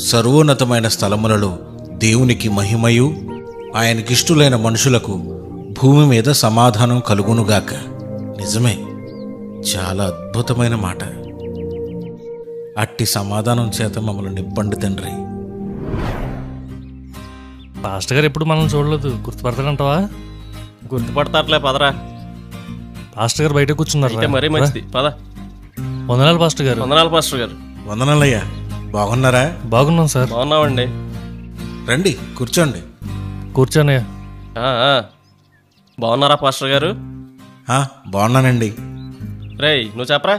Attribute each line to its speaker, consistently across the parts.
Speaker 1: సర్వోన్నతమైన స్థలములలో దేవునికి మహిమయు, ఆయనకిష్టులైన మనుషులకు భూమి మీద సమాధానం కలుగునుగాక. నిజమే, చాలా అద్భుతమైన మాట. అట్టి సమాధానం చేత మమ్మల్ని నింపండి తండ్రి.
Speaker 2: పాస్టర్ గారు ఎప్పుడు మనం చూడలేదు, గుర్తుపడతాడంటావా?
Speaker 3: గుర్తుపడతాట్లే, పదరా.
Speaker 2: పాస్టర్ గారు బయట కూర్చున్నారు.
Speaker 3: మరీ మంచిది, పద.
Speaker 2: వందనాలు పాస్టర్ గారు.
Speaker 3: వందనాలు పాస్టర్ గారు.
Speaker 1: వందనాలయ్యా, బాగున్నారా?
Speaker 2: బాగున్నాం సార్.
Speaker 3: బాగున్నామండి.
Speaker 1: రండి, కూర్చోండి.
Speaker 2: కూర్చోనయ్యా.
Speaker 3: బాగున్నారా పాస్టర్ గారు?
Speaker 1: బాగున్నానండి.
Speaker 3: రేయ్, నువ్వు చెప్పరా.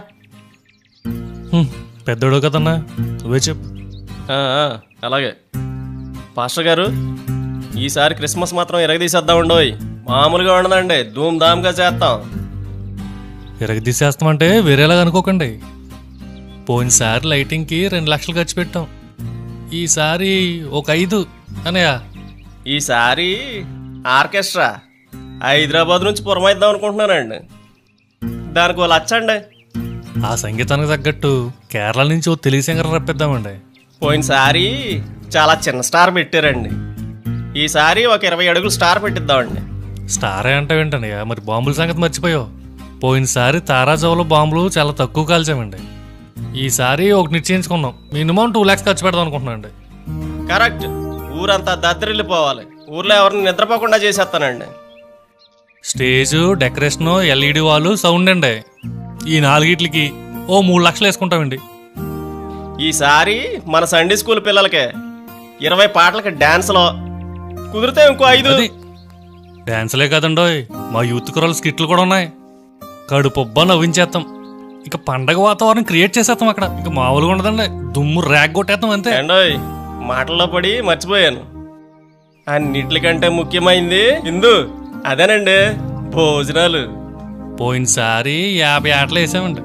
Speaker 2: పెద్దోడు కదన్నా, నువ్వే చెప్పు.
Speaker 3: అలాగే. పాస్టర్ గారు, ఈసారి క్రిస్మస్ మాత్రం ఇరగదీసేద్దాం ఉండోయ్. మామూలుగా ఉండదండి, ధూమ్ధామ్గా చేస్తాం.
Speaker 2: ఇరగదీసేస్తామంటే వేరేలాగా అనుకోకండి. పోయినసారి లైటింగ్కి 2 లక్షలు ఖర్చు పెట్టాం. ఈసారి ఒక 5 అనయ్య.
Speaker 3: ఈసారి ఆర్కెస్ట్రా హైదరాబాద్ నుంచి పురమైద్దాం అనుకుంటున్నానండి. దానికి వాళ్ళు వచ్చండి.
Speaker 2: ఆ సంగీతానికి తగ్గట్టు కేరళ నుంచి ఓ తెలుగు సింగర్ రప్పిద్దామండి.
Speaker 3: పోయినసారి చాలా చిన్న స్టార్ పెట్టారండి. ఈసారి ఒక 20 అడుగులు స్టార్ పెట్టిద్దామండి.
Speaker 2: స్టారే అంటావేంటనయ్య, మరి బాంబుల సంగతి మర్చిపోయావు. పోయినసారి తారాజావులో బాంబులు చాలా తక్కువ కాల్చామండి. ఈసారి ఒకటి నిశ్చయించుకున్నాం, మినిమం 2 lakhs ఖర్చు పెడదాం అనుకుంటున్నాను అండి.
Speaker 3: కరెక్ట్. ఊరంతా దద్దరిల్లిపోవాలి. ఊర్లో ఎవరిని నిద్రపోకుండా చేసేస్తానండి.
Speaker 2: స్టేజు, డెకరేషను, LED వాళ్ళు, సౌండ్ అండి. ఈ 4 ఓ 3 లక్షలు వేసుకుంటామండి.
Speaker 3: ఈసారి మన సండే స్కూల్ పిల్లలకే 20 పాటలకి డాన్స్లో, కుదిరితే ఇంకో 5.
Speaker 2: డాన్సులే కదండోయ్, మా యూత్ కుర్రలు స్కిట్లు కూడా ఉన్నాయి. కడుపుబ్బా నవ్వించేస్తాం. ఇక పండగ వాతావరణం క్రియేట్ చేసేస్తాం అక్కడ. ఇక మామూలుగా ఉండదండి, దుమ్ము ర్యాక్ కొట్టేస్తాం అంతే.
Speaker 3: ఏండోయ్, మాటల్లో పడి మర్చిపోయాను. అన్నిటికంటే ముఖ్యమైంది ఇందు, అదేనండి, భోజనాలు.
Speaker 2: పోయినసారి 50 ఏటలు వేసామండి.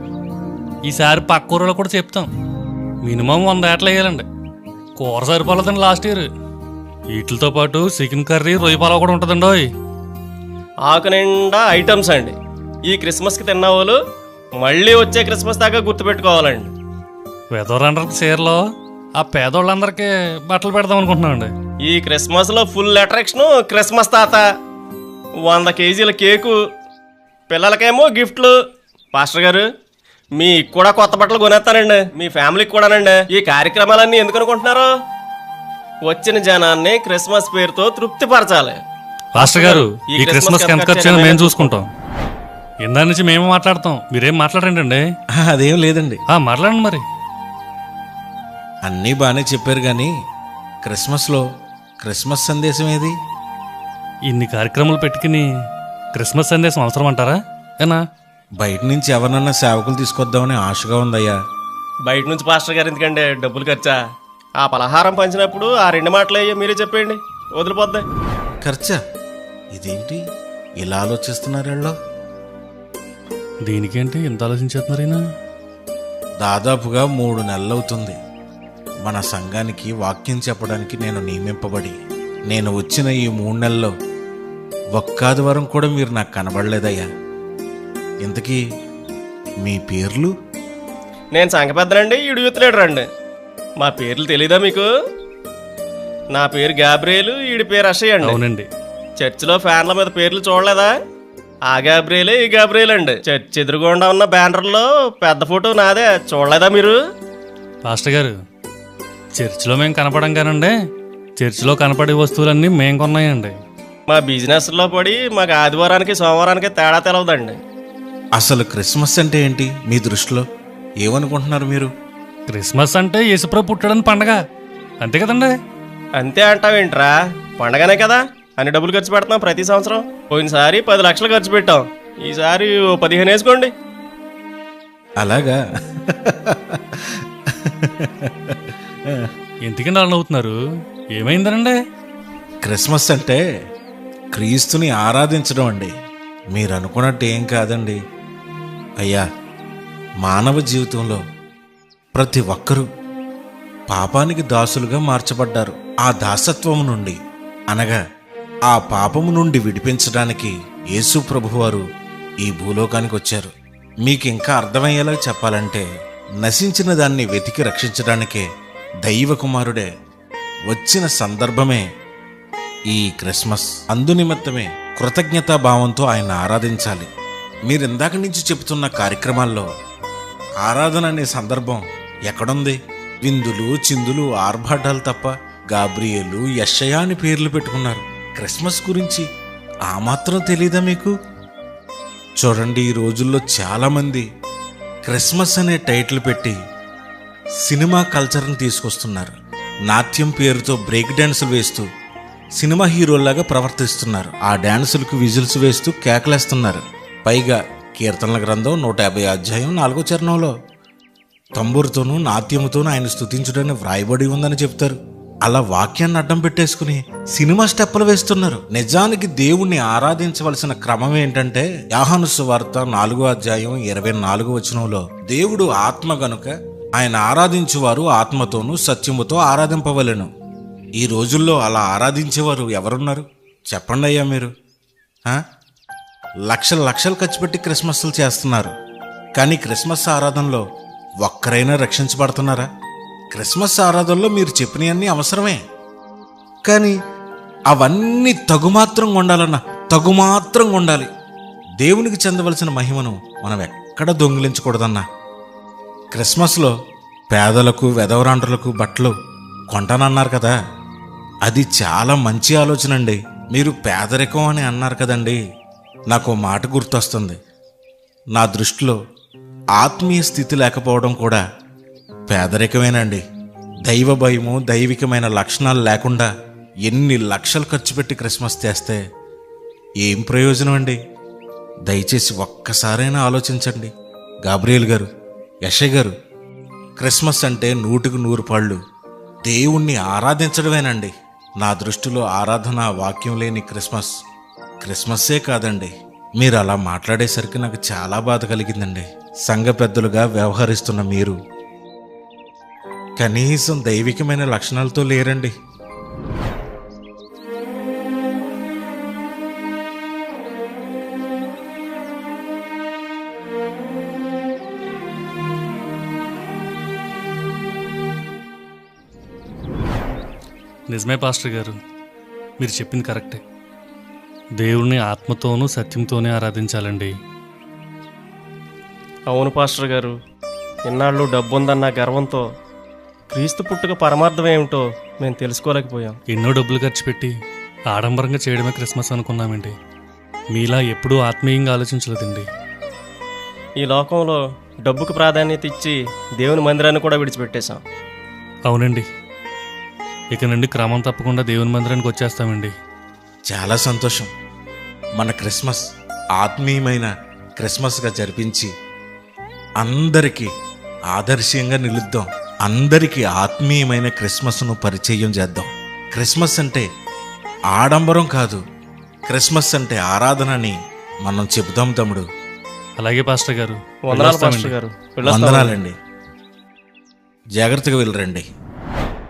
Speaker 2: ఈసారి పక్క ఊరిలో కూడా చెప్తాం, మినిమం 100 ఏటలు వేయాలండి. కూర సరిపోలేదండి లాస్ట్ ఇయర్. వీటితో పాటు చికెన్ కర్రీ, రొయ్య పలావ్ కూడా ఉంటుందండి.
Speaker 3: ఆకు నిండా ఐటమ్స్ అండి. ఈ క్రిస్మస్కి తిన్న వాళ్ళు మళ్ళీ వచ్చే క్రిస్మస్ దాకా గుర్తుపెట్టుకోవాలండి.
Speaker 2: వెదవరందరికి చీరలో ఆ పేదోళ్ళందరికీ బట్టలు పెడదాం అనుకుంటున్నామండి.
Speaker 3: ఈ క్రిస్మస్లో ఫుల్ అట్రాక్షన్ క్రిస్మస్ తాత, 100 కేజీల కేకు, పిల్లలకేమో గిఫ్ట్లు. పాస్టర్ గారు, మీకు కూడా కొత్త బట్టలు కొనేస్తానండి, మీ ఫ్యామిలీకి కూడానండి. ఈ కార్యక్రమాలన్నీ ఎందుకు అనుకుంటున్నారు? వచ్చిన జనాన్ని క్రిస్మస్ పేరుతో తృప్తిపరచాలి.
Speaker 2: పాస్టర్ గారు, ఈ క్రిస్మస్ ఎంత ఖర్చు మేము చూసుకుంటాం. ఇందా నుంచి మేము మాట్లాడతాం, మీరేం మాట్లాడండి.
Speaker 1: అదేం లేదండి.
Speaker 2: మాట్లాడండి మరి.
Speaker 1: అన్నీ బాగానే చెప్పారు, కానీ క్రిస్మస్లో క్రిస్మస్ సందేశం ఏది?
Speaker 2: ఇన్ని కార్యక్రమాలు పెట్టుకుని క్రిస్మస్ సందేశం అవసరం అంటారా? ఏనా
Speaker 1: బయట నుంచి ఎవరినన్నా సేవకులు తీసుకొద్దామని ఆశగా ఉందయ్యా.
Speaker 3: బయట నుంచి పాస్టర్ గారు ఎందుకంటే, డబ్బులు ఖర్చా? ఆ పలహారం పంచినప్పుడు ఆ 2 మాటలు అయ్యా మీరే చెప్పండి, వదిలిపోద్ది.
Speaker 1: ఖర్చా? ఇదేంటి ఇలా ఆలోచిస్తున్నారు వీళ్ళు?
Speaker 2: దీనికేంటి ఇంత ఆలోచించేస్తున్నారు?
Speaker 1: దాదాపుగా 3 నెలలవుతుంది మన సంఘానికి వాక్యం చెప్పడానికి నేను నియమింపబడి. నేను వచ్చిన ఈ 3 నెలల్లో ఒక్క ఆదివారం కూడా మీరు నాకు కనబడలేదయ్యా. ఇంతకీ మీ పేర్లు?
Speaker 3: నేను సంఘ పెద్దనండి, ఈడు యూత్ లీడర్ అండి. మా పేర్లు తెలీదా మీకు? నా పేరు గాబ్రియేలు, ఈడి పేరు అక్షయ్ అండి.
Speaker 2: అవునండి.
Speaker 3: చర్చిలో ఫ్యాన్ల మీద పేర్లు చూడలేదా? ఆ గాబ్రియేలే ఈ గాబ్రియేల్ అండి. చర్చ్ ఎదురుగుండా ఉన్న బ్యానర్లో పెద్ద ఫోటో నాదే, చూడలేదా మీరు?
Speaker 2: పాస్టర్ గారు, చర్చిలో మేము కనపడం కానండి, చర్చిలో కనపడే వస్తువులన్నీ మేము కొన్నాయండి.
Speaker 3: మా బిజినెస్లో పడి మాకు ఆదివారానికి సోమవారానికి తేడా తెలవదండి.
Speaker 1: అసలు క్రిస్మస్ అంటే ఏంటి మీ దృష్టిలో? ఏమనుకుంటున్నారు మీరు?
Speaker 2: క్రిస్మస్ అంటే యేసుప్రభు పుట్టాడని పండగ, అంతే కదండి.
Speaker 3: అంతే అంటావేంట్రా? పండగనే కదా, అన్ని డబ్బులు ఖర్చు పెడతాం ప్రతి సంవత్సరం. పోయినసారి 10 లక్షలు ఖర్చు పెట్టాం, ఈసారి 15 వేసుకోండి.
Speaker 1: అలాగా?
Speaker 2: ఎందుకంటే అలా నవ్వుతున్నారు? ఏమైందనండి?
Speaker 1: క్రిస్మస్ అంటే క్రీస్తుని ఆరాధించడం అండి. మీరు అనుకున్నట్టు ఏం కాదండి అయ్యా. మానవ జీవితంలో ప్రతి ఒక్కరూ పాపానికి దాసులుగా మార్చబడ్డారు. ఆ దాసత్వం నుండి, అనగా ఆ పాపము నుండి విడిపించడానికి యేసు ప్రభువారు ఈ భూలోకానికి వచ్చారు. మీకు ఇంకా అర్థమయ్యేలా చెప్పాలంటే, నశించిన దాన్ని వెతికి రక్షించడానికే దైవ కుమారుడే వచ్చిన సందర్భమే ఈ క్రిస్మస్. అందునిమిత్తమే కృతజ్ఞతాభావంతో ఆయన ఆరాధించాలి. మీరు ఇందాక నుంచి చెబుతున్న కార్యక్రమాల్లో ఆరాధన అనే సందర్భం ఎక్కడుంది? విందులు, చిందులు, ఆర్భాటాలు తప్ప. గాబ్రియేలు, యెషయా అని పేర్లు పెట్టుకున్నారు. క్రిస్మస్ గురించి ఆ మాత్రం తెలీదా మీకు? చూడండి, ఈ రోజుల్లో చాలామంది క్రిస్మస్ అనే టైటిల్ పెట్టి సినిమా కల్చర్ని తీసుకొస్తున్నారు. నాట్యం పేరుతో బ్రేక్ డ్యాన్సులు వేస్తూ సినిమా హీరోల్లాగా ప్రవర్తిస్తున్నారు. ఆ డ్యాన్సులకు విజిల్స్ వేస్తూ కేకలేస్తున్నారు. పైగా కీర్తనల గ్రంథం 150 అధ్యాయం 4వ చరణంలో తంబూరుతోనూ నాట్యముతోనూ ఆయన స్తుతించడానికి వ్రాయబడి ఉందని చెప్తారు. అలా వాక్యాన్ని అడ్డం పెట్టేసుకుని సినిమా స్టెప్పులు వేస్తున్నారు. నిజానికి దేవుణ్ణి ఆరాధించవలసిన క్రమం ఏంటంటే యోహాను సువార్త 4వ అధ్యాయం 24వ వచనంలో దేవుడు ఆత్మ గనుక ఆయన ఆరాధించువారు ఆత్మతోనూ సత్యముతో ఆరాధింపవలెను. ఈ రోజుల్లో అలా ఆరాధించేవారు ఎవరున్నారు చెప్పండి అయ్యా మీరు? లక్షలు లక్షలు ఖర్చు పెట్టి క్రిస్మస్లు చేస్తున్నారు. కానీ క్రిస్మస్ ఆరాధనలో ఒక్కరైనా రక్షించబడుతున్నారా? క్రిస్మస్ ఆరాధనలో మీరు చెప్పినవన్నీ అవసరమే, కానీ అవన్నీ తగుమాత్రంగా ఉండాలన్నా తగుమాత్రంగా ఉండాలి. దేవునికి చెందవలసిన మహిమను మనం ఎక్కడ దొంగిలించకూడదన్నా. క్రిస్మస్లో పేదలకు వెధవరాండ్రులకు బట్టలు కొంటానన్నారు కదా, అది చాలా మంచి ఆలోచన అండి. మీరు పేదరికం అని అన్నారు కదండి, నాకు మాట గుర్తొస్తుంది. నా దృష్టిలో ఆత్మీయ స్థితి లేకపోవడం కూడా పేదరికమేనండి. దైవ భయము, దైవికమైన లక్షణాలు లేకుండా ఎన్ని లక్షలు ఖర్చు పెట్టి క్రిస్మస్ చేస్తే ఏం ప్రయోజనం అండి? దయచేసి ఒక్కసారైనా ఆలోచించండి. గాబ్రియేల్ గారు, యెషయా గారు, క్రిస్మస్ అంటే 100కు 100 పాళ్ళు దేవుణ్ణి ఆరాధించడమేనండి. నా దృష్టిలో ఆరాధన వాక్యం లేని క్రిస్మస్సే కాదండి. మీరు అలా మాట్లాడేసరికి నాకు చాలా బాధ కలిగిందండి. సంఘ పెద్దలుగా వ్యవహరిస్తున్న మీరు కనీసం దైవికమైన లక్షణాలతో లేరండి.
Speaker 2: నిజమే పాస్టర్ గారు, మీరు చెప్పింది కరెక్టే. దేవుణ్ణి ఆత్మతోనూ సత్యంతోనే ఆరాధించాలండి.
Speaker 3: అవును పాస్టర్ గారు, ఇన్నాళ్ళు డబ్బు ఉందన్న గర్వంతో క్రీస్తు పుట్టుక పరమార్థం ఏమిటో మేము తెలుసుకోలేకపోయాం.
Speaker 2: ఎన్నో డబ్బులు ఖర్చు పెట్టి ఆడంబరంగా చేయడమే క్రిస్మస్ అనుకున్నామండి. మీలా ఎప్పుడూ ఆత్మీయంగా ఆలోచించలేదండి.
Speaker 3: ఈ లోకంలో డబ్బుకు ప్రాధాన్యత ఇచ్చి దేవుని మందిరాన్ని కూడా విడిచిపెట్టేశాం.
Speaker 2: అవునండి, ఇక నుండి క్రమం తప్పకుండా దేవుని మందిరానికి వచ్చేస్తామండి.
Speaker 1: చాలా సంతోషం. మన క్రిస్మస్ ఆత్మీయమైన క్రిస్మస్గా జరిపించి అందరికీ ఆదర్శంగా నిలుద్దాం. అందరికీ ఆత్మీయమైన క్రిస్మస్ను పరిచయం చేద్దాం. క్రిస్మస్ అంటే ఆడంబరం కాదు, క్రిస్మస్ అంటే ఆరాధన అని మనం చెబుతాం తమ్ముడు.
Speaker 2: అలాగే పాస్టర్ గారు.
Speaker 3: వందనాలు పాస్టర్ గారు.
Speaker 1: వందనాలండి. జాగ్రత్తగా వెళ్ళరండి.